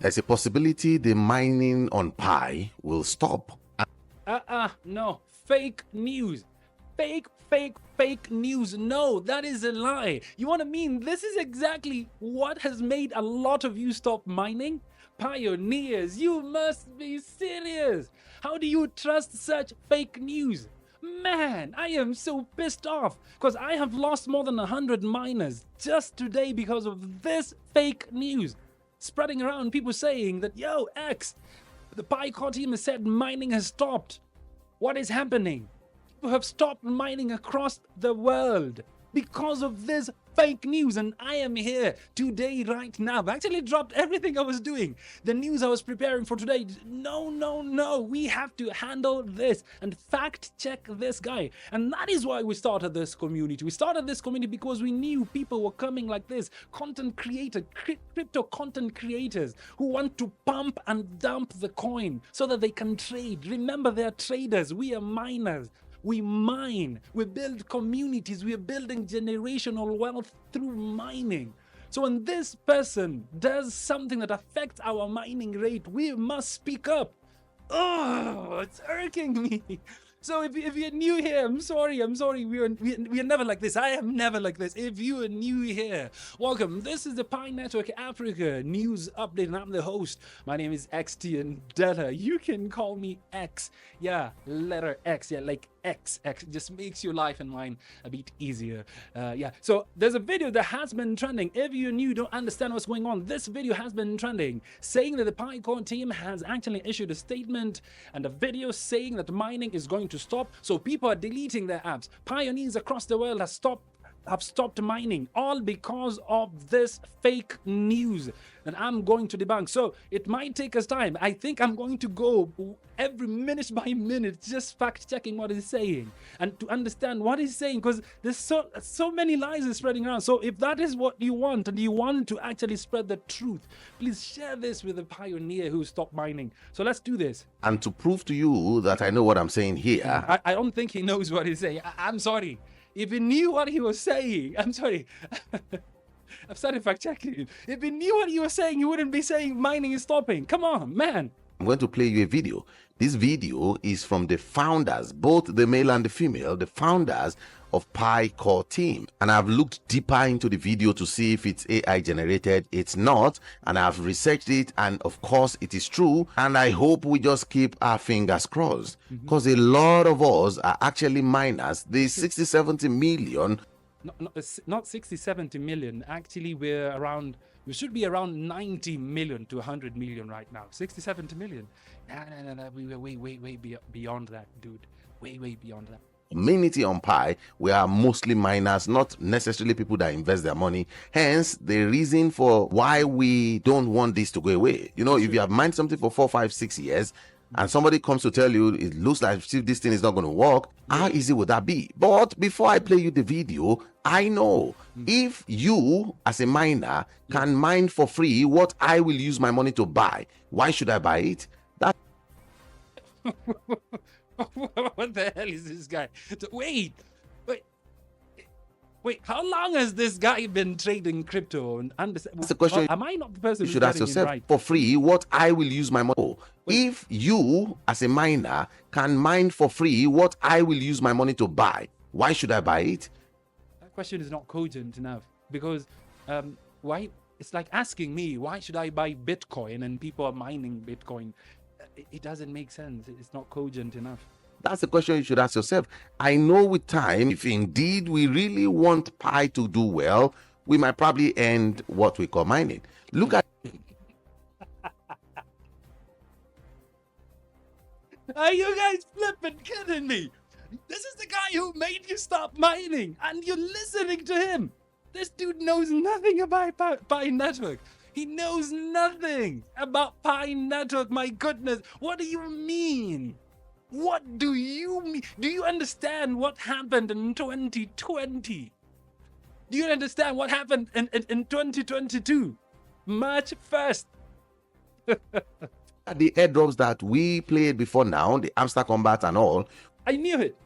there's a possibility the mining on Pi will stop. No. Fake news. Fake news. No, that is a lie. You want to mean this is exactly what has made a lot of you stop mining? Pioneers, you must be serious. How do you trust such fake news? Man, I am so pissed off because I have lost more than 100 miners just today because of this fake news spreading around. People saying that, yo, X, the Pi core team has said mining has stopped. What is happening? People have stopped mining across the world because of this fake news, and I am here today right now. I've actually dropped everything I was doing, the news I was preparing for today. No, we have to handle this and fact check this guy. And that is why we started this community. We started this community because we knew people were coming like this, content creator, crypto content creators who want to pump and dump the coin so that they can trade. Remember, they're traders, we are miners. We mine, we build communities, we are building generational wealth through mining. So when this person does something that affects our mining rate, we must speak up. Oh, it's irking me. So if you're new here, I'm sorry. We are never like this. I am never like this. If you are new here, welcome. This is the Pi Network Africa news update, and I'm the host. My name is XT and Data. You can call me X. Yeah, letter X. Yeah, like X. It just makes your life and mine a bit easier. Yeah. So there's a video that has been trending. If you're new, don't understand what's going on, this video has been trending, saying that the Pi core team has actually issued a statement and a video saying that mining is going to stop. So people are deleting their apps. Pioneers across the world have stopped mining, all because of this fake news that I'm going to debunk. So it might take us time. I think I'm going to go every minute by minute just fact checking what he's saying and to understand what he's saying, because there's so many lies is spreading around. So if that is what you want and you want to actually spread the truth, please share this with a pioneer who stopped mining. So let's do this. And to prove to you that I know what I'm saying here, I don't think he knows what he's saying. I'm sorry. If he knew what he was saying, I'm sorry. I've started fact checking. If he knew what he was saying, he wouldn't be saying mining is stopping. Come on, man. I'm going to play you a video. This video is from the founders, both the male and the female, the founders of Pi core team. And I've looked deeper into the video to see if it's AI generated. It's not. And I've researched it. And of course, it is true. And I hope we just keep our fingers crossed, because a lot of us are actually miners. The 60, 70 million. Not 60, 70 million. Actually, we should be around 90 million to 100 million right now. 60, 70 million. No. We're way beyond that, dude. Way beyond that. Community on Pi, we are mostly miners, not necessarily people that invest their money. Hence, the reason for why we don't want this to go away. You know, if you have mined something for 4, 5, 6 years, and somebody comes to tell you it looks like this thing is not going to work, how easy would that be? But before I play you the video, I know if you as a miner can mine for free what I will use my money to buy, why should I buy it? That What the hell is this guy? Wait, how long has this guy been trading crypto? And that's the question. Am I not the person you should ask yourself? Right? For free, what I will use my money. If you as a miner can mine for free what I will use my money to buy, why should I buy it? That question is not cogent enough, because why? It's like asking me, why should I buy Bitcoin and people are mining Bitcoin? It doesn't make sense. It's not cogent enough. That's the question you should ask yourself. I know with time, if indeed we really want Pi to do well, we might probably end what we call mining. Look at... Are you guys flipping kidding me? This is the guy who made you stop mining, and you're listening to him. This dude knows nothing about Pi Network. He knows nothing about Pi Network. My goodness, what do you mean? What do you mean? Do you understand what happened in 2020? Do you understand what happened in 2022? March 1st. The airdrops that we played before now, the Amster Combat and all. I knew it.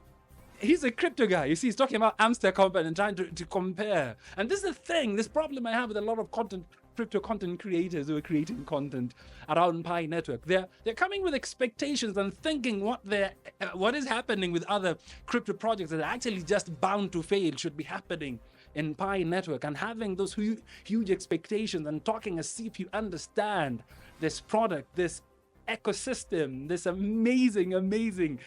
He's a crypto guy. You see, he's talking about Amster Combat and trying to compare. And this is the thing, this problem I have with a lot of content crypto content creators who are creating content around Pi Network, they're coming with expectations and thinking what is happening with other crypto projects that are actually just bound to fail should be happening in Pi Network, and having those huge expectations and talking as if you understand this product, this ecosystem, this amazing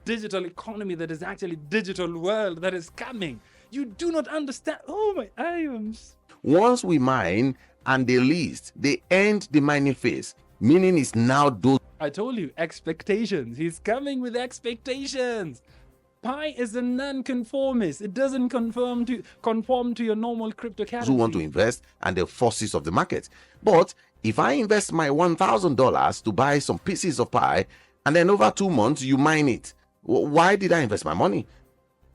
digital economy that is actually digital world that is coming. You do not understand. Oh my, Once we mine and they list, they end the mining phase, meaning it's now those. I told you, expectations. He's coming with expectations. Pi is a non-conformist. It doesn't conform to your normal cryptocurrency. Who want to invest and the forces of the market. But if I invest my $1,000 to buy some pieces of Pi, and then over 2 months you mine it, why did I invest my money?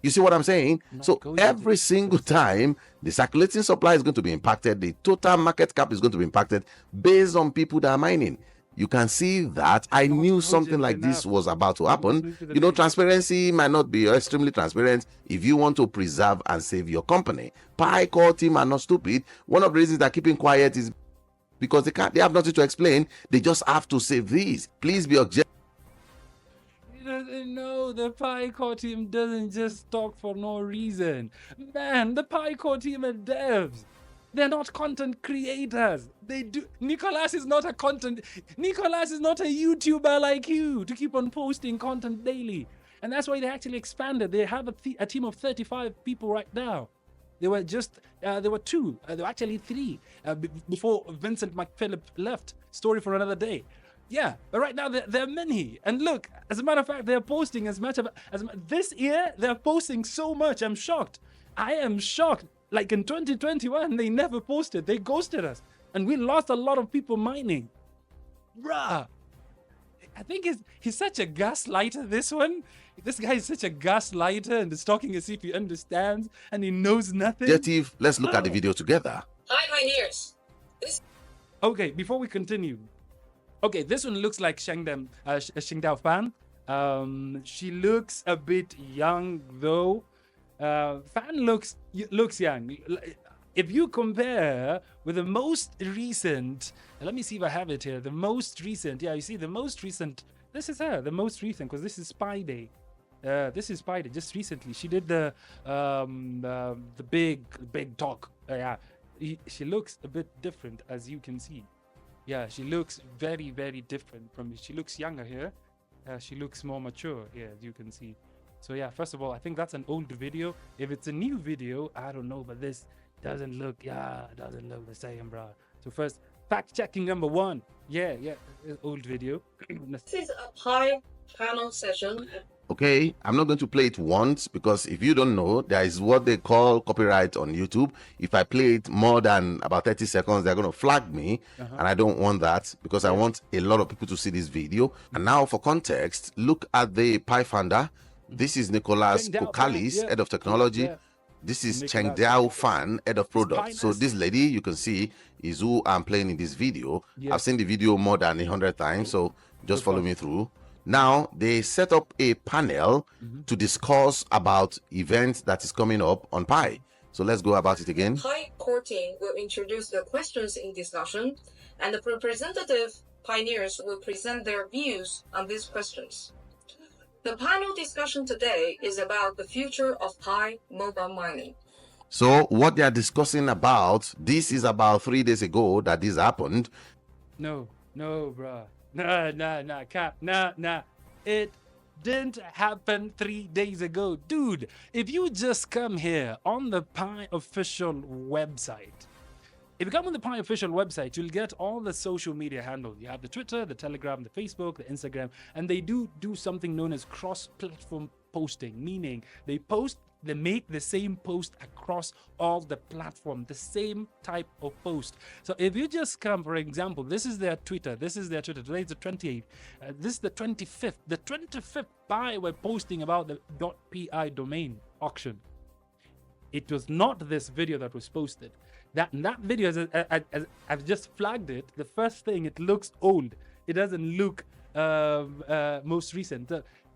You see what I'm saying? So every single time, the circulating supply is going to be impacted. The total market cap is going to be impacted based on people that are mining. You can see that I knew something like this was about to happen. You know, transparency might not be extremely transparent if you want to preserve and save your company. Pi core team are not stupid. One of the reasons they're keeping quiet is because they have nothing to explain. They just have to save these. Please be objective. No, the Pi core team doesn't just talk for no reason. Man, the Pi core team are devs. They're not content creators. Nicolas is not a YouTuber like you to keep on posting content daily. And that's why they actually expanded. They have a team of 35 people right now. There were two. There were actually three before Vincent McPhillip left. Story for another day. Yeah, but right now there are many. And look, as a matter of fact, they're posting as this year. They're posting so much. I'm shocked. I am shocked. Like in 2021, they never posted. They ghosted us. And we lost a lot of people mining. Bruh. I think he's such a gaslighter, this one. This guy is such a gaslighter and is talking as if he understands and he knows nothing. Let's look at the video together. Hi, pioneers. Okay, before we continue. Okay, this one looks like Xingdao Fan. She looks a bit young though. Fan looks young. If you compare with the most recent, let me see if I have it here. The most recent, yeah, you see the most recent. This is her, the most recent, because this is Spy Day. This is Spy Day. Just recently, she did the big talk. Yeah, she looks a bit different, as you can see. Yeah, she looks very, very different from me. She looks younger here. She looks more mature here, as you can see. So yeah, first of all, I think that's an old video. If it's a new video, I don't know, but this doesn't look the same, bro. So first, fact checking number one. Yeah, old video. This is a Pi panel session. Okay, I'm not going to play it once because if you don't know, there is what they call copyright on YouTube. If I play it more than about 30 seconds, they're going to flag me. And I don't want that because I want a lot of people to see this video. And now for context, look at the Pi founder. This is Nicolas Kokalis, head of technology. This is Chengdao Fan, head of product. So this lady, you can see, is who I'm playing in this video. I've seen the video more than 100 times, so just follow me through. Now, they set up a panel to discuss about events that is coming up on Pi. So let's go about it again. Pi core team will introduce the questions in discussion, and the representative pioneers will present their views on these questions. The panel discussion today is about the future of Pi mobile mining. So what they are discussing about, this is about 3 days ago that this happened. No, bruh. Nah, Cap. Nah. It didn't happen 3 days ago. Dude, if you just come here on the Pi official website, if you come on the Pi official website, you'll get all the social media handles. You have the Twitter, the Telegram, the Facebook, the Instagram, and they do something known as cross-platform posting, meaning they make the same post across all the platform, the same type of post. So if you just come, for example, this is their Twitter. Today is the 28th. This is the 25th. The 25th Pi were posting about the .pi domain auction. It was not this video that was posted. That video, I've just flagged it. The first thing, it looks old. It doesn't look most recent.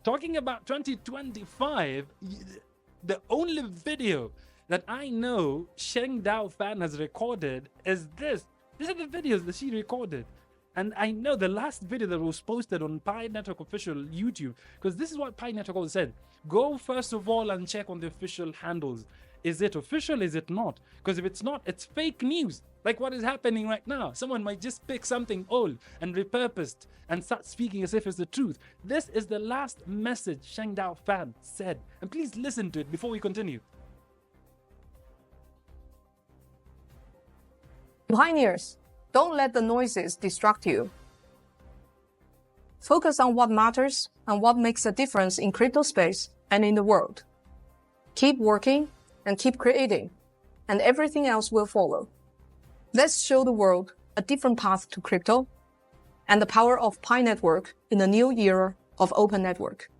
Talking about 2025, the only video that I know Sheng Dao Fan has recorded is this These are the videos that she recorded. And I know the last video that was posted on Pi Network official YouTube, because this is what Pi Network also said. Go first of all and check on the official handles. Is it official? Is it not? Because if it's not, it's fake news. Like what is happening right now. Someone might just pick something old and repurposed and start speaking as if it's the truth. This is the last message Sheng Dao Fan said. And please listen to it before we continue. Pioneers, don't let the noises distract you. Focus on what matters and what makes a difference in crypto space and in the world. Keep working and keep creating, and everything else will follow. Let's show the world a different path to crypto and the power of Pi Network in the new era of open network.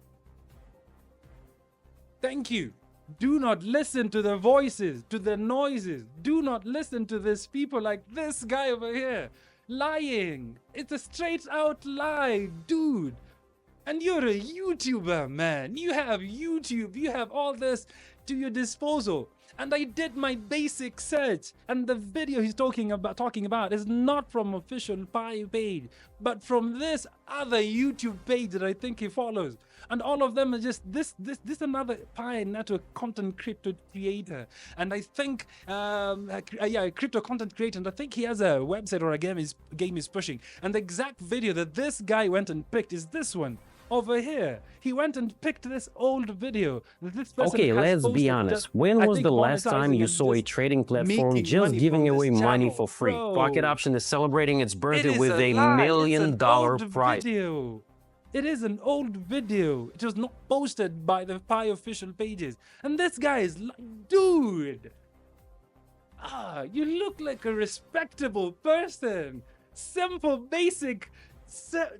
Thank you. Do not listen to the voices, to the noises. Do not listen to these people like this guy over here. Lying. It's a straight out lie, dude. And you're a YouTuber, man. You have YouTube. You have all this to your disposal. And I did my basic search. And the video he's talking about is not from official Pi page, but from this other YouTube page that I think he follows. And all of them are just this another Pi Network content crypto creator. And I think, a crypto content creator. And I think he has a website or a game is pushing. And the exact video that this guy went and picked is this one. Over here, he went and picked this old video that this person Okay, has let's be posted honest. just, When I was think, the last time monetizing you and saw a just trading platform making just money giving from away this money channel? for free? Bro, Pocket Option is celebrating its it birthday is with a lie. $1 It's million an old prize. video. It is an old video. It was not posted by the Pi official pages. And this guy is like, dude, you look like a respectable person. Simple, basic.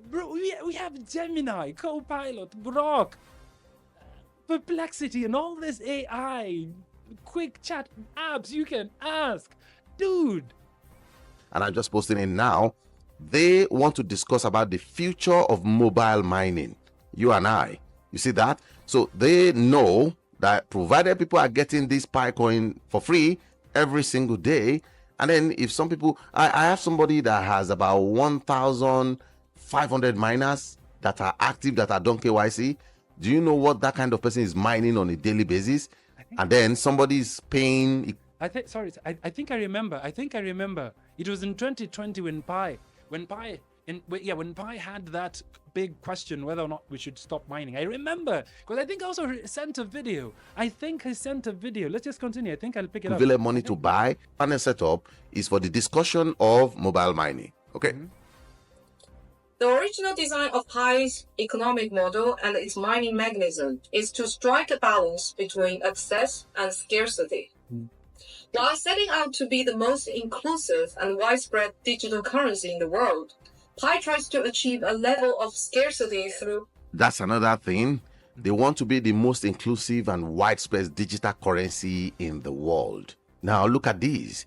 Bro, we have Gemini, Copilot, Grok, Perplexity, and all this AI, quick chat apps you can ask. Dude. And I'm just posting it now. They want to discuss about the future of mobile mining. You and I. You see that? So they know that provided people are getting this Pi coin for free every single day, and then if some people, I have somebody that has about 1,500 miners that are active, that are done KYC. Do you know what that kind of person is mining on a daily basis? And then somebody is paying. I think I remember. It was in 2020 when Pi had that big question whether or not we should stop mining. I remember because I think I also sent a video. Let's just continue. I think I'll pick it up. Available money to buy. Panel setup is for the discussion of mobile mining. Okay. Mm-hmm. The original design of Pi's economic model and its mining mechanism is to strike a balance between access and scarcity. While setting out to be the most inclusive and widespread digital currency in the world, Pi tries to achieve a level of scarcity through. That's another thing. They want to be the most inclusive and widespread digital currency in the world. Now look at this.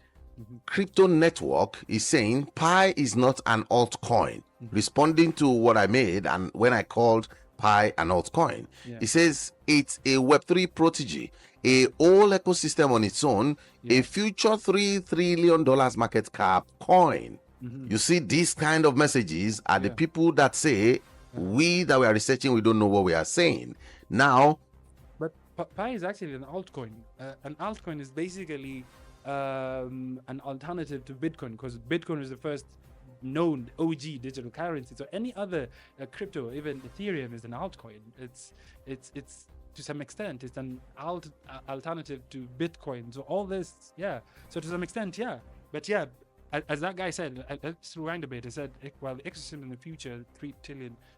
Crypto Network is saying Pi is not an altcoin, responding to what I made and when I called Pi an altcoin. It says it's a Web3 protege, a whole ecosystem on its own, a future $3 trillion market cap coin. You see, these kind of messages are the people that say, we that we are researching, we don't know what we are saying. Now, But Pi is actually an altcoin. An altcoin is basically an alternative to Bitcoin, because Bitcoin is the first known OG digital currency. So any other crypto, even Ethereum, is an altcoin. It's to some extent it's an alternative to Bitcoin. So all this, so to some extent, but as that guy said, let's rewind a bit. He said, well, the ecosystem in the future, $3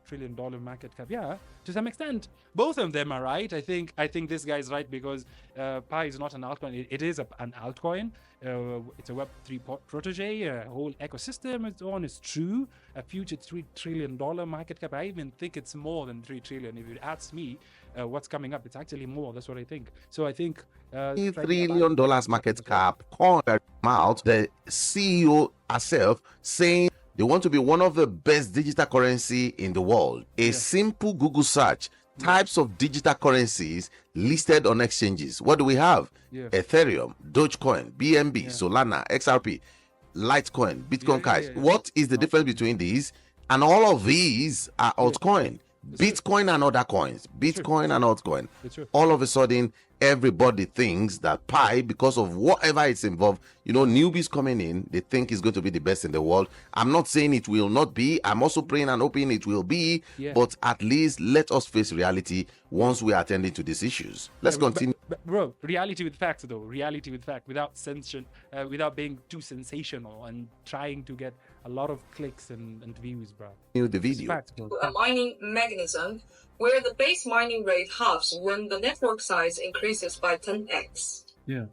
trillion market cap. Yeah, to some extent, both of them are right. I think this guy is right because Pi is not an altcoin. It is an altcoin. It's a Web3 protege. A whole ecosystem. It's on. It's true. A future $3 trillion market cap. I even think it's more than 3 trillion. If you ask me, what's coming up, it's actually more. That's what I think. So I think $3 trillion market cap coin out. The CEO herself saying they want to be one of the best digital currency in the world. A simple Google search, types of digital currencies listed on exchanges. What do we have? Ethereum, Dogecoin, BNB, Solana, XRP. Litecoin, Bitcoin Cash. yeah. What is the difference between these? And all of these are altcoin. Bitcoin and other coins. Bitcoin and altcoin. It's true. All of a sudden, everybody thinks that Pi, because of whatever it's involved, newbies coming in, they think it's going to be the best in the world. I'm not saying it will not be. I'm also praying and hoping it will be. Yeah. But at least let us face reality once we are attending to these issues. Let's continue. But, bro, reality with facts, though. Reality with fact, without without being too sensational and trying to get a lot of clicks and views, bro. The It's video. facts, bro. A mining mechanism where the base mining rate halves when the network size increases by 10x. Yeah.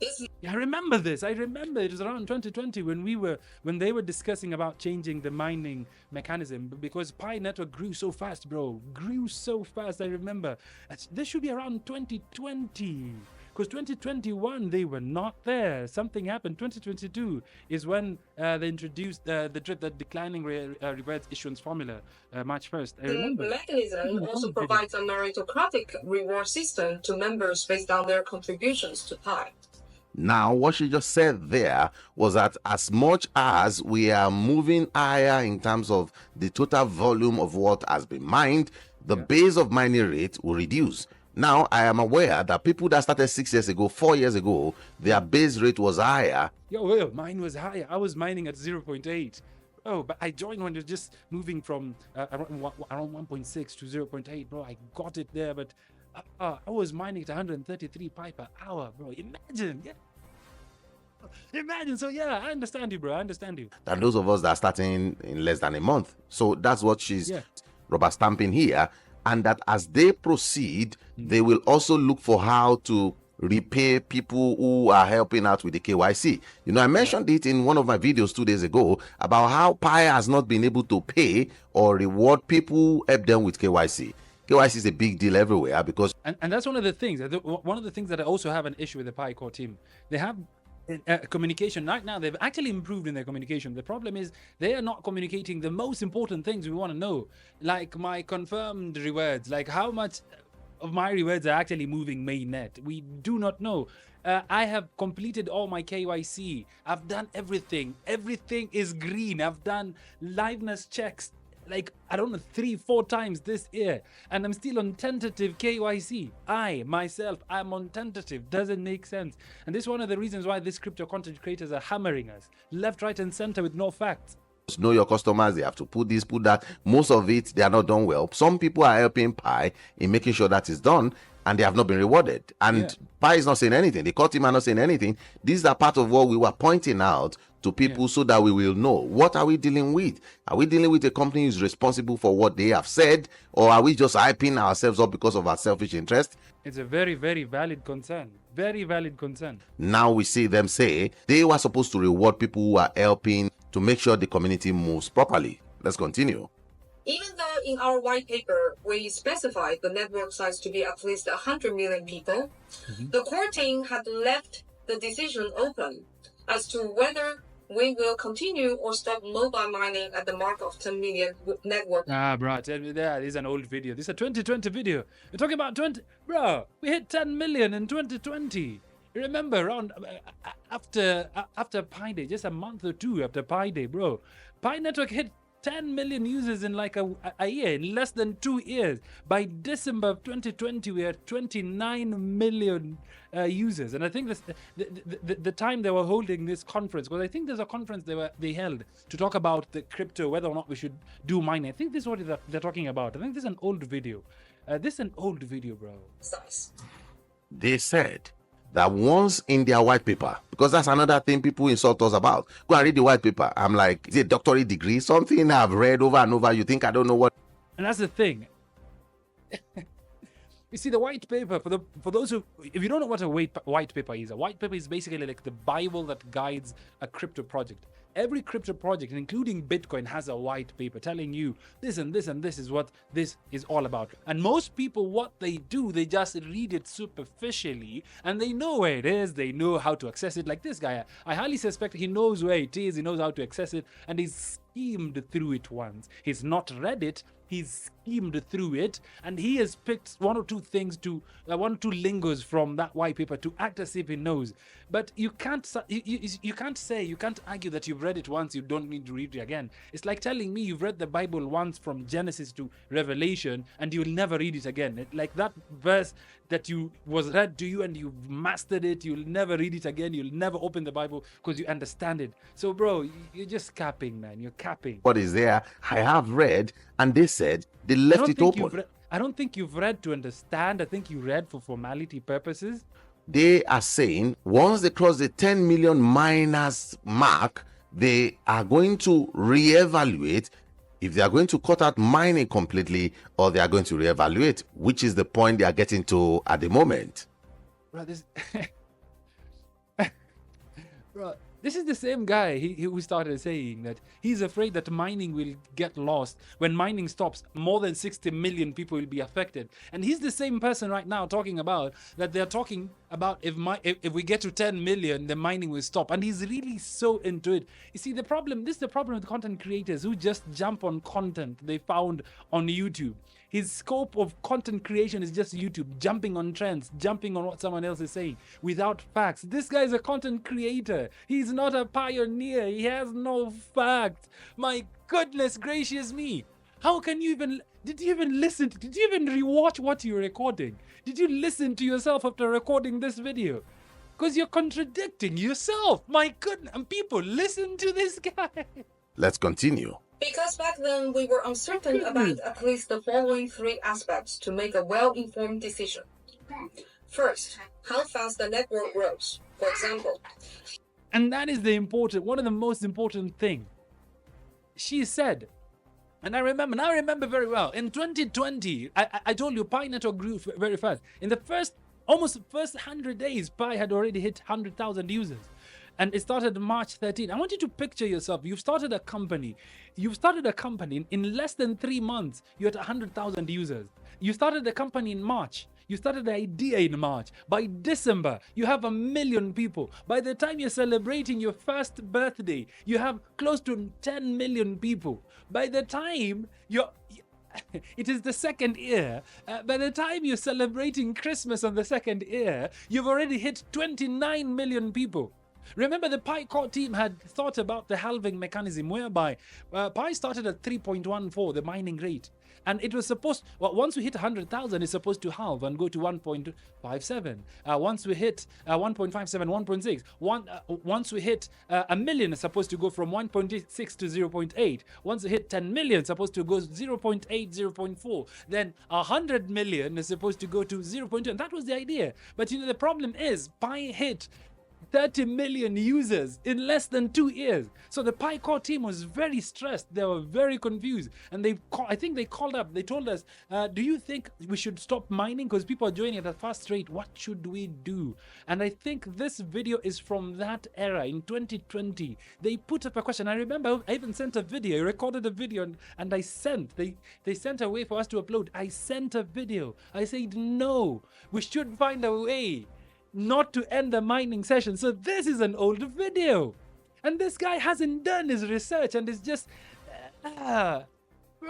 This Yeah, I remember this. I remember it was around 2020 when they were discussing about changing the mining mechanism because Pi network grew so fast, bro. Grew so fast. I remember. This should be around 2020. Because 2021 they were not there. Something happened. 2022 is when they introduced the declining reverse issuance formula, March 1st. I remember. mechanism also provides a meritocratic reward system to members based on their contributions to Pi. Now, what she just said there was that as much as we are moving higher in terms of the total volume of what has been mined, the base of mining rate will reduce. Now, I am aware that people that started 6 years ago, 4 years ago, their base rate was higher. Yo, mine was higher. I was mining at 0.8. Oh, but I joined when it was just moving from around 1.6 to 0.8, bro. I got it there, but I was mining at 133 pi per hour, bro. Imagine, yeah. Imagine. So yeah, I understand you, bro. I understand you. And those of us that are starting in less than a month. So that's what she's rubber stamping here. And that as they proceed, they will also look for how to repay people who are helping out with the KYC. I mentioned it in one of my videos 2 days ago about how Pi has not been able to pay or reward people who help them with KYC. KYC is a big deal everywhere because... And that's one of the things. One of the things that I also have an issue with the Pi core team. They have communication. Right now, they've actually improved in their communication. The problem is they are not communicating the most important things we want to know. Like my confirmed rewards, like how much of my rewards are actually moving mainnet. We do not know. I have completed all my KYC. I've done everything. Everything is green. I've done liveness checks like, I don't know, 3-4 times this year, and I'm still on tentative KYC. I'm on tentative. Doesn't make sense. And this is one of the reasons why these crypto content creators are hammering us left, right, and center with no facts. Know your customers. They have to put this, put that. Most of it, they are not done well. Some people are helping Pi in making sure that is done, and they have not been rewarded. And Pi is not saying anything. The core team are not saying anything. These are part of what we were pointing out to people so that we will know, what are we dealing with? Are we dealing with a company who is responsible for what they have said, or are we just hyping ourselves up because of our selfish interest? It's a very, very valid concern. Very valid concern. Now we see them say they were supposed to reward people who are helping to make sure the community moves properly. Let's continue. Even though in our white paper we specified the network size to be at least 100 million people, the core team had left the decision open as to whether we will continue or stop mobile mining at the mark of 10 million network. Bro, tell me that. This is an old video. This is a 2020 video. We're talking about 20. Bro, we hit 10 million in 2020. Remember, around after Pi Day, just a month or two after Pi Day, bro, Pi Network hit 10 million users in like a year, in less than 2 years. By December of 2020, we had 29 million users. And I think this, the time they were holding this conference, because I think there's a conference they held to talk about the crypto, whether or not we should do mining. I think this is what they're talking about. I think this is an old video. This is an old video, bro. Size. They said that once in their white paper, because that's another thing people insult us about. Go and read the white paper. I'm like, is it a doctorate degree? Something I've read over and over. You think I don't know what? And that's the thing. You see, the white paper, for those who, if you don't know what a white paper is, a white paper is basically like the Bible that guides a crypto project. Every crypto project, including Bitcoin, has a white paper telling you this and this and this is what this is all about. And most people, what they do, they just read it superficially and they know where it is. They know how to access it. Like this guy, I highly suspect he knows where it is. He knows how to access it, and he's skimmed through it once. He's not read it, He's schemed through it, and he has picked one or two things to one or two lingers from that white paper to act as if he knows. But you can't you can't argue that you've read it once, you don't need to read it again. It's like telling me you've read the Bible once from Genesis to Revelation and you'll never read it again. Like that verse that you was read to you and you've mastered it, you'll never read it again, you'll never open the Bible because you understand it. So bro, you're just capping, man. You're capping. What is there? I have read, and they said they left it open. I don't think you've read to understand. I think you read for formality purposes. They are saying once they cross the 10 million miners mark, they are going to reevaluate if they are going to cut out mining completely or they are going to reevaluate, which is the point they are getting to at the moment. Bro, this is the same guy who started saying that he's afraid that mining will get lost. When mining stops, more than 60 million people will be affected. And he's the same person right now talking about that they're talking about if we get to 10 million, the mining will stop. And he's really so into it. You see, this is the problem with content creators who just jump on content they found on YouTube. His scope of content creation is just YouTube, jumping on trends, jumping on what someone else is saying without facts. This guy is a content creator. He's not a pioneer. He has no facts. My goodness gracious me. How can you even... Did you even listen? Did you even rewatch what you're recording? Did you listen to yourself after recording this video? Because you're contradicting yourself. My goodness. And people, listen to this guy. Let's continue. Because back then we were uncertain about at least the following three aspects to make a well-informed decision. First, how fast the network grows, for example. And that is one of the most important thing. She said, and I remember very well, in 2020, I told you Pi network grew very fast. In the first 100 days, Pi had already hit 100,000 users. And it started March 13. I want you to picture yourself. You've started a company. In less than 3 months. You're at 100,000 users. You started the company in March. You started the idea in March. By December, you have 1 million people. By the time you're celebrating your first birthday, you have close to 10 million people. By the time it is the second year. By the time you're celebrating Christmas on the second year, you've already hit 29 million people. Remember, the Pi core team had thought about the halving mechanism whereby Pi started at 3.14, the mining rate. And it was supposed, once we hit 100,000, it's supposed to halve and go to 1.57. Once we hit 1.57, 1.6. Once we hit 1 million, it's supposed to go from 1.6 to 0.8. Once we hit 10 million, it's supposed to go 0.8, 0.4. Then 100 million is supposed to go to 0.2. And that was the idea. But the problem is, Pi hit 30 million users in less than 2 years. So the Pi core team was very stressed. They were very confused. And I think they called up. They told us, do you think we should stop mining? Because people are joining at a fast rate. What should we do? And I think this video is from that era in 2020. They put up a question. I remember I even sent a video. I recorded a video and I sent. They sent a way for us to upload. I sent a video. I said, no, we should find a way not to end the mining session. So this is an old video. And this guy hasn't done his research and is just... bro,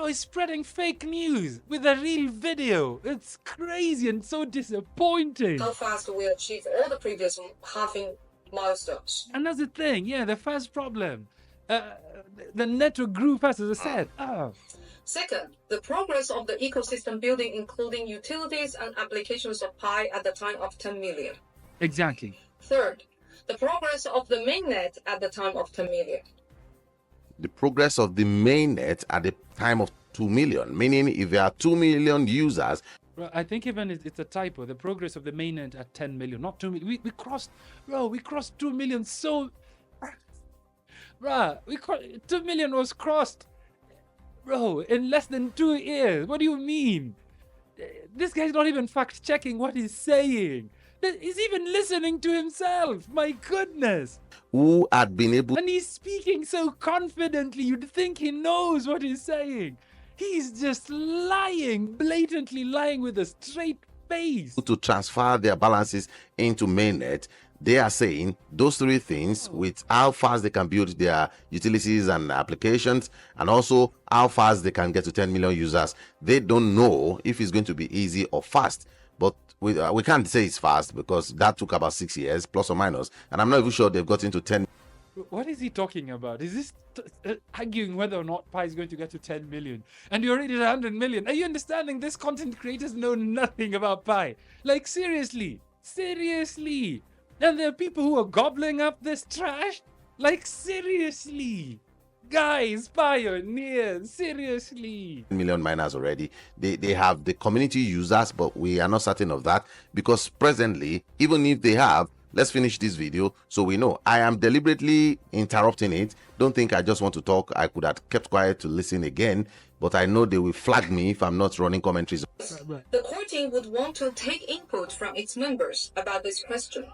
he's spreading fake news with a real video. It's crazy and so disappointing. How fast we achieve all the previous halving milestones. And that's the thing. Yeah, the first problem. The network grew fast, as I said. Second, the progress of the ecosystem building, including utilities and applications of Pi at the time of 10 million. Exactly. Third, the progress of the mainnet at the time of 10 million. The progress of the mainnet at the time of 2 million, meaning if there are 2 million users. Well, I think even it's a typo. The progress of the mainnet at 10 million, not 2 million. We crossed 2 million. So, bro, 2 million was crossed, bro, in less than 2 years. What do you mean? This guy's not even fact checking what he's saying. He's even listening to himself. My goodness. Who had been able... And he's speaking so confidently. You'd think he knows what he's saying. He's just lying, blatantly lying with a straight face. To transfer their balances into mainnet. They are saying those three things with how fast they can build their utilities and applications, and also how fast they can get to 10 million users. They don't know if it's going to be easy or fast. But we can't say it's fast because that took about 6 years, plus or minus. And I'm not even sure they've gotten to 10. What is he talking about? Is this arguing whether or not Pi is going to get to 10 million? And you're already at 100 million. Are you understanding? This content creators know nothing about Pi. Like, seriously. Seriously. And there are people who are gobbling up this trash? Like, seriously. Guys, pioneers, seriously. Million miners already. They have the community users, but we are not certain of that because presently, even if they have, let's finish this video so we know. I am deliberately interrupting it. Don't think I just want to talk. I could have kept quiet to listen again, but I know they will flag me if I'm not running commentaries. The core team would want to take input from its members about this question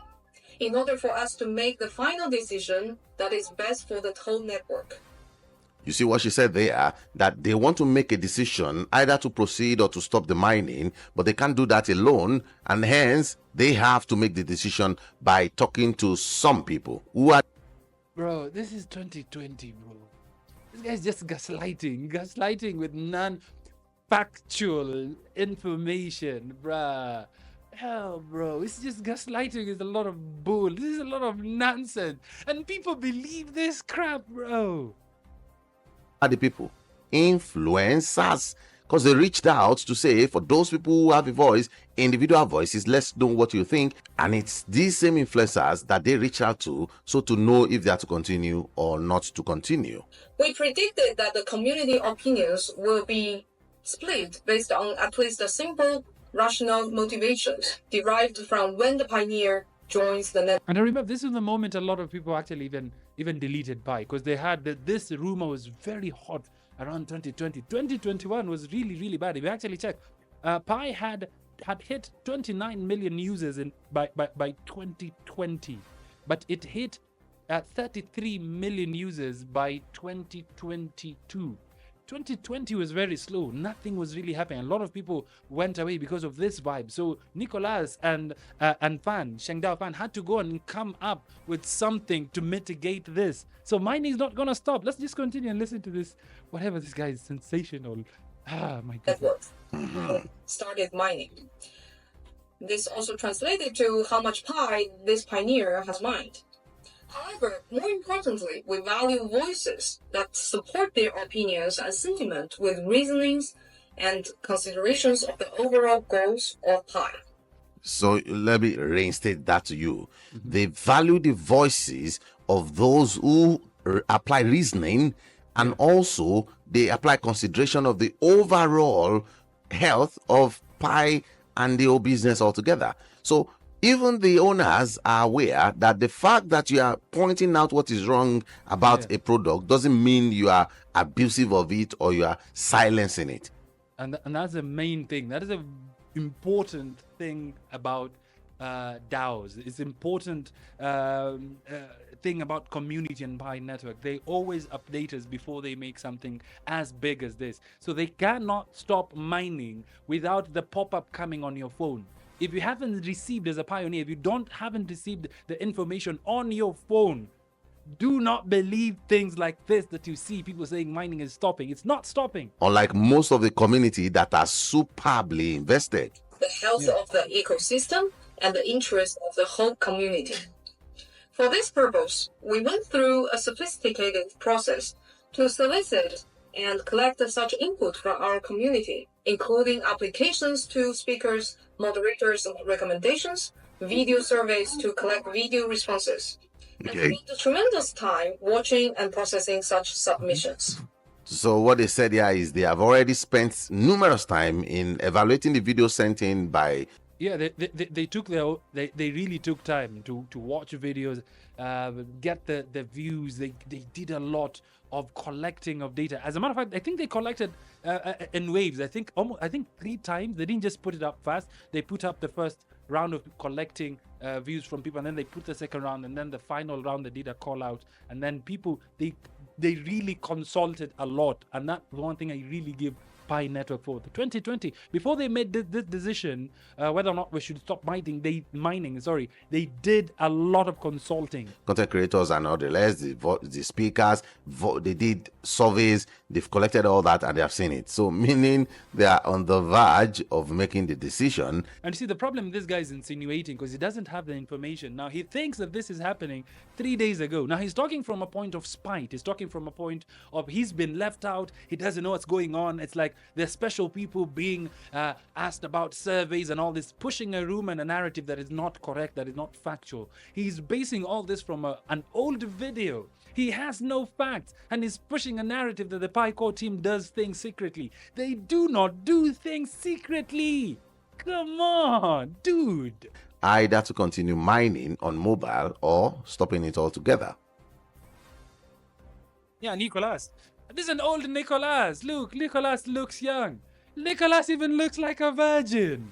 in order for us to make the final decision that is best for the whole network. You see what she said there, that they want to make a decision either to proceed or to stop the mining, but they can't do that alone, and hence they have to make the decision by talking to some people who are... Bro, this is 2020, bro. This guy's just gaslighting with non-factual information, bruh. Hell, bro, it's just gaslighting. It's a lot of bull. This is a lot of nonsense, and people believe this crap, bro. the people, influencers, because they reached out to say, for those people who have a voice, individual voices, let's know what you think. And it's these same influencers that they reach out to, so to know if they are to continue or not to continue. We predicted that the community opinions will be split based on at least a simple rational motivations derived from when the pioneer joins the network. And I remember this is the moment a lot of people actually even deleted Pi, because they had this rumor was very hot around 2020. 2021 was really bad. If you actually check, Pi had hit 29 million users by 2020, but it hit 33 million users by 2022. 2020 was very slow. Nothing was really happening. A lot of people went away because of this vibe. So Nicolas and Shengdao Fan had to go and come up with something to mitigate this. So mining is not gonna stop. Let's just continue and listen to this. Whatever, this guy is sensational. My goodness. Network started mining. This also translated to how much Pi this pioneer has mined. However, more importantly, we value voices that support their opinions and sentiment with reasonings and considerations of the overall goals of Pi. So let me reinstate that to you. They value the voices of those who apply reasoning, and also they apply consideration of the overall health of Pi and the whole business altogether. So even the owners are aware that the fact that you are pointing out what is wrong about a product doesn't mean you are abusive of it or you are silencing it. And that's the main thing. That is an important thing about DAOs. It's important thing about community and Pi network. They always update us before they make something as big as this. So they cannot stop mining without the pop-up coming on your phone. If you haven't received as a pioneer, if you haven't received the information on your phone, do not believe things like this that you see people saying mining is stopping. It's not stopping. Unlike most of the community that are superbly invested. The health of the ecosystem and the interest of the whole community. For this purpose, we went through a sophisticated process to solicit and collect such input from our community, including applications to speakers, moderators' recommendations, video surveys to collect video responses. And we spent tremendous time watching and processing such submissions. So what they said here is they have already spent numerous time in evaluating the video sent in by... Yeah, they took they really took time to watch videos, get the views. They did a lot of collecting of data. As a matter of fact, I think they collected in waves. I think 3 times. They didn't just put it up fast. They put up the first round of collecting views from people, and then they put the second round, and then the final round they did a call out, and then people they really consulted a lot, and that's one thing I really give Pi network for the 2020. Before they made this decision, whether or not we should stop mining, they did a lot of consulting. Content creators and all the rest, the speakers, they did surveys, they've collected all that and they have seen it. So meaning they are on the verge of making the decision. And see, the problem this guy is insinuating, because he doesn't have the information. Now, he thinks that this is happening 3 days ago. Now, he's talking from a point of spite. He's talking from a point of he's been left out. He doesn't know what's going on. It's like there's special people being asked about surveys and all this, pushing a rumor and a narrative that is not correct, that is not factual. He's basing all this from an old video. He has no facts, and he's pushing a narrative that the Pi Core team does things secretly. They do not do things secretly. Come on, dude. Either to continue mining on mobile or stopping it altogether. Yeah, Nicolas. This is an old Nicolas. Look, Nicolas looks young. Nicolas even looks like a virgin.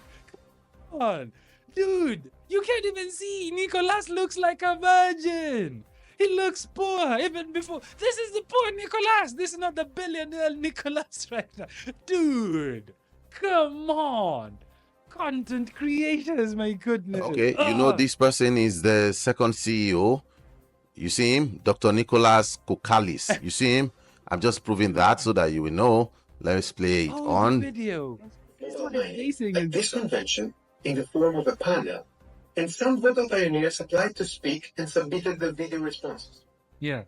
Come on, dude. You can't even see. Nicolas looks like a virgin. He looks poor even before. This is the poor Nicolas. This is not the billionaire Nicolas right now. Dude, come on. Content creators, my goodness. Okay, you know this person is the second CEO. You see him? Dr. Nicholas Kokalis. You see him? I'm just proving that so that you will know. Let's play it on. The video. At this convention, in the form of a panel, and some vocal pioneers applied to speak and submitted the video responses. Yeah.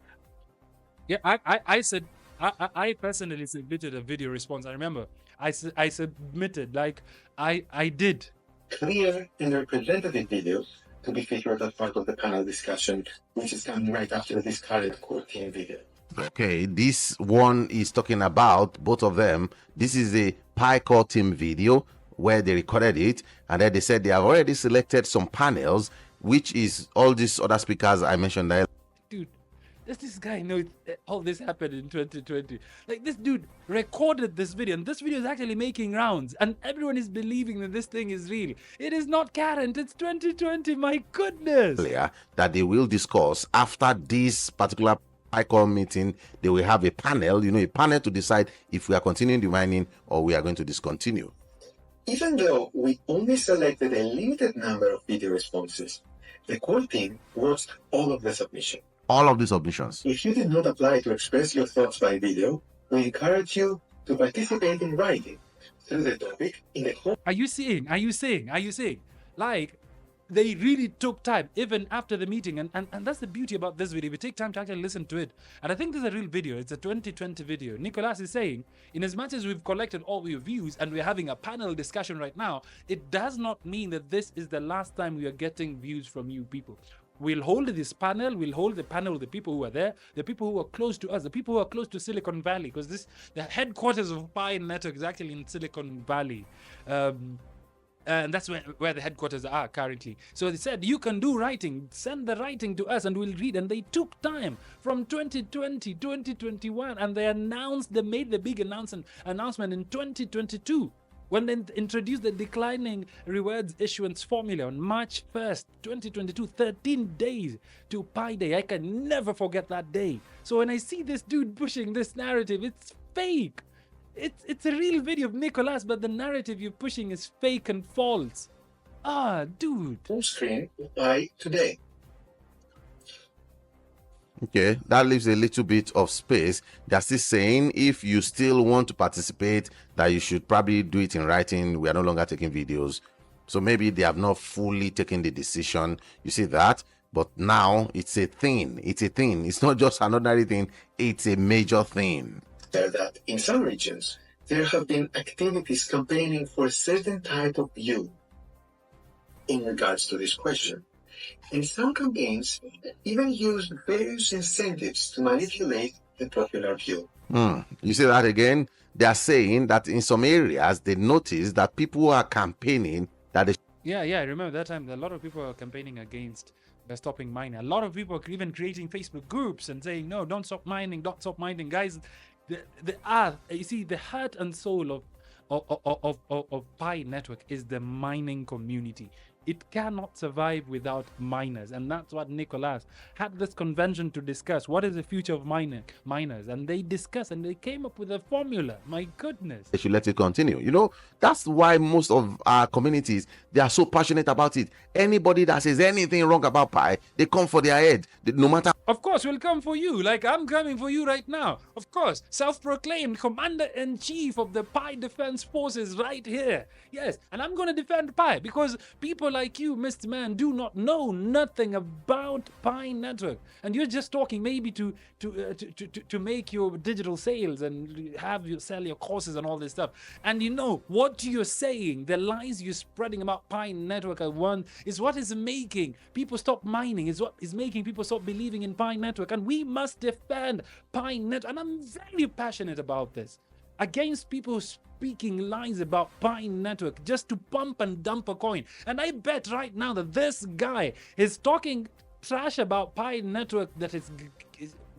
Yeah, I personally submitted a video response. I remember I submitted, like, I did. Clear and representative videos to be featured as part of the panel discussion, which is coming right after this current core team video. Okay, this one is talking about both of them. This is a Pi Core team video where they recorded it, and then they said they have already selected some panels, which is all these other speakers I mentioned there. Dude, does this guy know all this happened in 2020? Like, this dude recorded this video, and this video is actually making rounds, and everyone is believing that this thing is real. It is not current. It's 2020. My goodness. That they will discuss after this particular Pi Core meeting. They will have a panel, a panel to decide if we are continuing the mining or we are going to discontinue. Even though we only selected a limited number of video responses, the core team watched all of the submission. All of the submissions. If you did not apply to express your thoughts by video, we encourage you to participate in writing through the topic in the Are you seeing? Like, they really took time even after the meeting, and that's the beauty about this video. We take time to actually listen to it, and I think this is a real video. It's a 2020 video. Nicolas is saying, in as much as we've collected all your views and we're having a panel discussion right now, it does not mean that this is the last time we are getting views from you people. We'll hold this panel. We'll hold the panel with the people who are there, the people who are close to us, the people who are close to Silicon Valley, because the headquarters of Pi Network is actually in Silicon Valley. And that's where the headquarters are currently. So they said, you can do writing, send the writing to us and we'll read. And they took time from 2020, 2021, and they made the big announcement in 2022 when they introduced the declining rewards issuance formula on March 1st, 2022, 13 days to Pi Day. I can never forget that day. So when I see this dude pushing this narrative, it's fake. It's a real video of Nicolas, but the narrative you're pushing is fake and false. Dude. full screen by today. Okay, that leaves a little bit of space. They're still saying if you still want to participate, that you should probably do it in writing. We are no longer taking videos. So maybe they have not fully taken the decision. You see that? But now it's a thing. It's a thing. It's not just another thing. It's a major thing. That in some regions, there have been activities campaigning for a certain type of view in regards to this question. And some campaigns even use various incentives to manipulate the popular view. You see that again? They are saying that in some areas, they notice that people are campaigning that they... Yeah, I remember that time. A lot of people are campaigning against stopping mining. A lot of people are even creating Facebook groups and saying, no, don't stop mining, guys. You see, the heart and soul of Pi Network is the mining community. It cannot survive without miners. And that's what Nicolas had this convention to discuss. What is the future of miners? And they discussed and they came up with a formula. My goodness. They should let it continue. You know, that's why most of our communities, they are so passionate about it. Anybody that says anything wrong about pie, they come for their head. No matter. Of course, we'll come for you, like I'm coming for you right now. Of course, self-proclaimed commander-in-chief of the Pi Defense Forces right here. Yes, and I'm going to defend Pi because people like you, Mr. Man, do not know nothing about Pi Network. And you're just talking maybe to make your digital sales and have you sell your courses and all this stuff. And you know, what you're saying, the lies you're spreading about Pi Network is what is making people stop mining, is what is making people stop believing in Pi Network. And we must defend Pi Network. And I'm very passionate about this. Against people speaking lies about Pi Network just to pump and dump a coin. And I bet right now that this guy is talking trash about Pi Network that is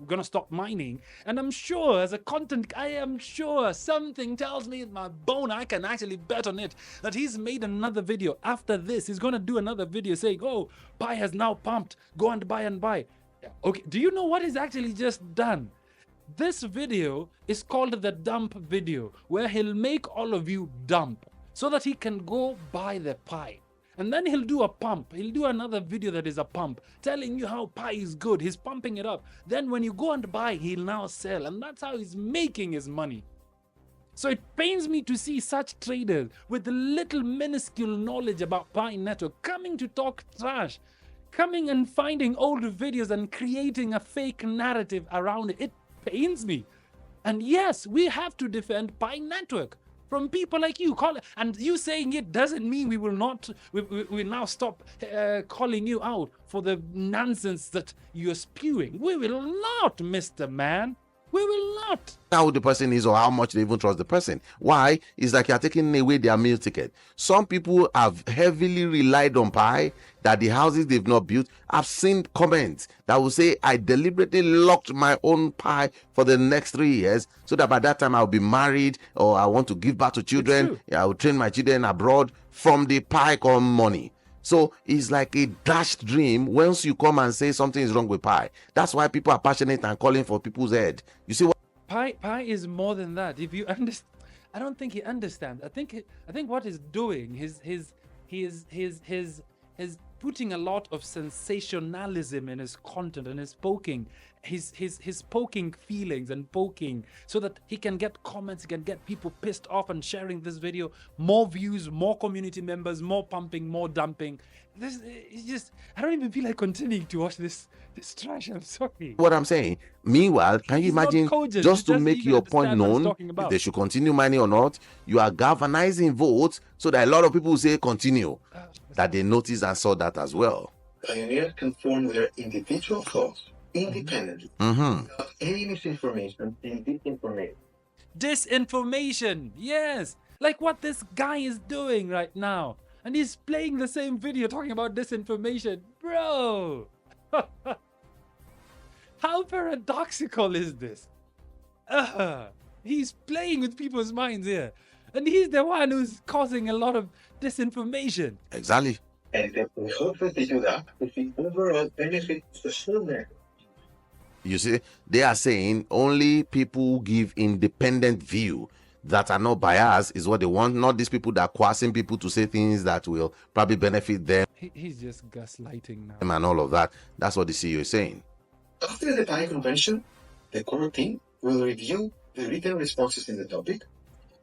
gonna stop mining. And I'm sure, as a content, I am sure something tells me in my bone, I can actually bet on it, that he's made another video after this. He's gonna do another video saying, oh, Pi has now pumped, go and buy and buy. Okay, do you know what he's actually just done? This video is called the dump video, where he'll make all of you dump so that he can go buy the Pi. And then he'll do a pump. He'll do another video that is a pump, telling you how Pi is good. He's pumping it up. Then when you go and buy, he'll now sell. And that's how he's making his money. So it pains me to see such traders with little minuscule knowledge about Pi Network coming to talk trash, coming and finding old videos and creating a fake narrative around it. It pains me. And yes, we have to defend Pi Network from people like you. And you saying it doesn't mean we will not, we now stop calling you out for the nonsense that you're spewing. We will not, Mr. Man. We will not. How the person is or how much they even trust the person. Why? It's like you're taking away their meal ticket. Some people have heavily relied on Pi, that the houses they've not built. I've seen comments that will say, I deliberately locked my own Pi for the next 3 years so that by that time I'll be married, or I want to give back to children. I will train my children abroad from the Pi come money. So it's like a dashed dream once you come and say something is wrong with Pi. That's why people are passionate and calling for people's head. You see what? Pi is more than that. If you understand, I don't think he understands. I think what he's doing is putting a lot of sensationalism in his content, and his poking, his poking feelings and poking so that he can get comments, he can get people pissed off and sharing this video, more views, more community members, more pumping, more dumping. This is just, I don't even feel like continuing to watch this trash. I'm sorry. What I'm saying. Meanwhile, can you He's not imagine, cogent. just He to doesn't make even your point understand what he's known, talking if about. they should continue mining or not, you are galvanizing votes so that a lot of people will say continue, that they noticed and saw that as well. Pioneers can form their individual thoughts independently without any misinformation and disinformation. Disinformation, yes, like what this guy is doing right now. And he's playing the same video talking about disinformation. Bro! How paradoxical is this? He's playing with people's minds here. And he's the one who's causing a lot of disinformation. Exactly. And if we hope that they do that, if the overall benefit of the whole network. You see, they are saying only people who give independent view that are not biased is what they want, not these people that are coercing people to say things that will probably benefit them He's just gaslighting now. and all of that. That's what the CEO is saying. After the PI convention, the core team will review the written responses in the topic,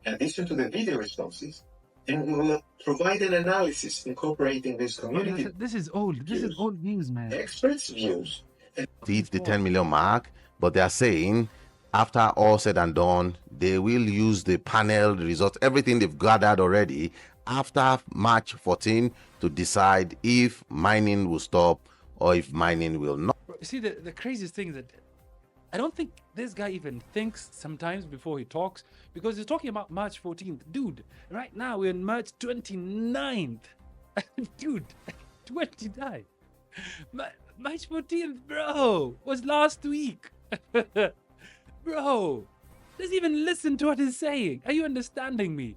in addition to the video responses, and we will provide an analysis incorporating this community This is old. This is old news, man. experts' views. To hit the 10 million mark, but they are saying after all said and done, they will use the panel results, everything they've gathered already after March 14 to decide if mining will stop or if mining will not. See, the craziest thing is that I don't think this guy even thinks sometimes before he talks, because he's talking about March 14th. Dude, right now we're in March 29th. Dude, 29th. March 14th, bro, was last week. Bro, let's even listen to what he's saying. Are you understanding me?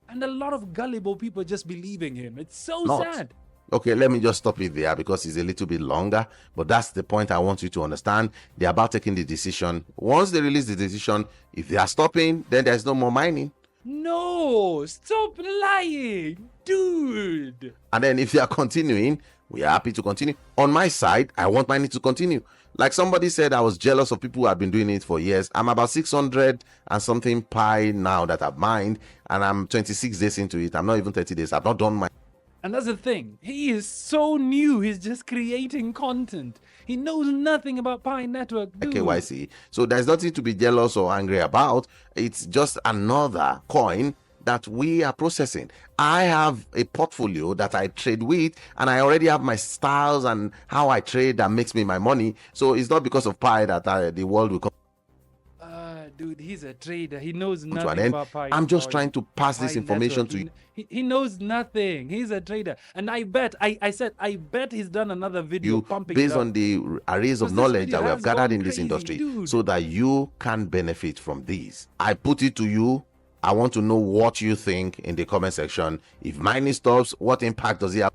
And a lot of gullible people just believing him. It's so Not. sad. Okay, let me just stop it there because it's a little bit longer, but that's the point I want you to understand. They're about taking the decision. Once they release the decision, if they are stopping, then there's no more mining. No, stop lying, dude. And then if they are continuing, we are happy to continue. On my side, I want mining to continue. Like somebody said, I was jealous of people who have been doing it for years. I'm about 600 and something pi now that I've mined, and I'm 26 days into it. I'm not even 30 days. I've not done my. And that's the thing. He is so new. He's just creating content. He knows nothing about Pi Network, dude. KYC. So there's nothing to be jealous or angry about. It's just another coin that we are processing. I have a portfolio that I trade with, and I already have my styles and how I trade that makes me my money. So it's not because of Pi that the world will come Dude, he's a trader. He knows to an nothing end. about Pi. I'm just or trying to pass this Pi information Network. to you. He knows nothing. He's a trader. And I bet, I said, I bet he's done another video pumping Based it up. on the arrays of Because this knowledge video that we have has gathered gone in this crazy, industry, dude. so that you can benefit from these. I put it to you. I want to know what you think in the comment section. If mining stops, what impact does it have?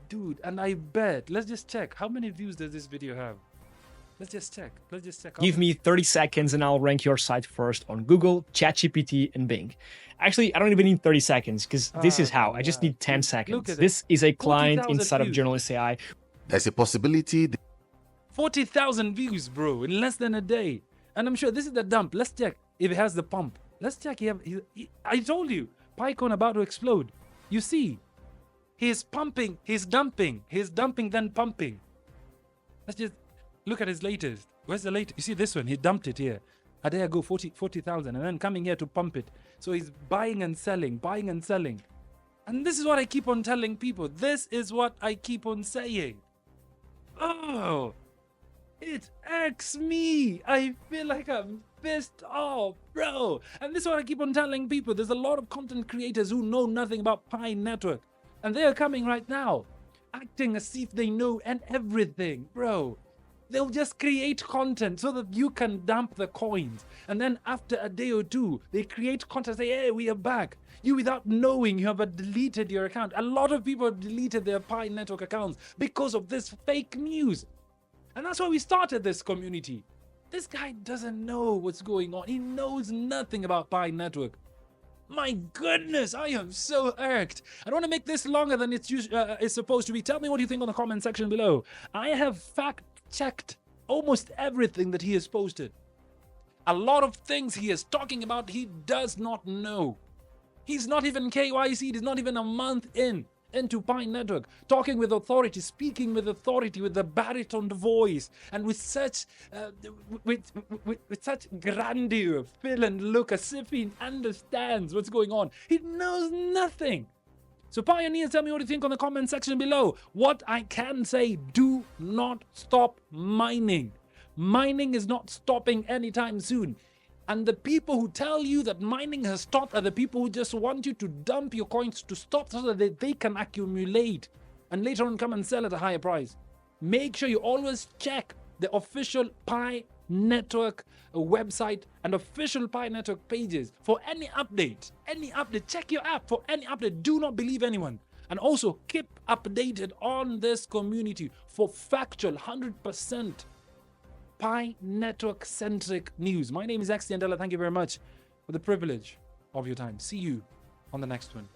Dude, and I bet, let's just check. How many views does this video have? Let's just check. Let's just check. Give me 30 seconds and I'll rank your site first on Google, ChatGPT, and Bing. Actually, I don't even need 30 seconds because this is how. I just need 10 seconds. at This is a client 40,000 inside of views. Journalist AI. There's a possibility 40,000 views, bro, in less than a day. And I'm sure this is the dump. Let's check if it has the pump. Let's check. I told you, PyCon about to explode. You see, he's pumping, he's dumping, then pumping. Let's just look at his latest. Where's the latest? You see this one? He dumped it here. A day ago, 40,000, and then coming here to pump it. So he's buying and selling, buying and selling. And this is what I keep on telling people. This is what I keep on saying. Oh, it irks me. I feel like I'm pissed off, bro. And this is what I keep on telling people. There's a lot of content creators who know nothing about Pi Network. And they are coming right now, acting as if they know and everything, bro. They'll just create content so that you can dump the coins. And then after a day or two, they create content, say, hey, we are back. You, without knowing, you have deleted your account. A lot of people have deleted their Pi Network accounts because of this fake news. And that's why we started this community. This guy doesn't know what's going on. He knows nothing about Pi Network. My goodness, I am so irked. I don't want to make this longer than it's supposed to be. Tell me what you think on the comment section below. I have fact-checked almost everything that he has posted. A lot of things he is talking about, he does not know. He's not even KYC. He's not even a month into Pi Network, talking with authority, speaking with authority, with the baritone voice, and with such with such grandeur, feel and look, as if he understands what's going on. He knows nothing. So pioneers, tell me what you think on the comment section below. What I can say, do not stop mining. Mining is not stopping anytime soon. And the people who tell you that mining has stopped are the people who just want you to dump your coins to stop so that they can accumulate and later on come and sell at a higher price. Make sure you always check the official Pi Network website and official Pi Network pages for any update. Check your app for any update. Do not believe anyone. And also keep updated on this community for factual 100% Pi Network centric news. My name is XT Andela. Thank you very much for the privilege of your time. See you on the next one.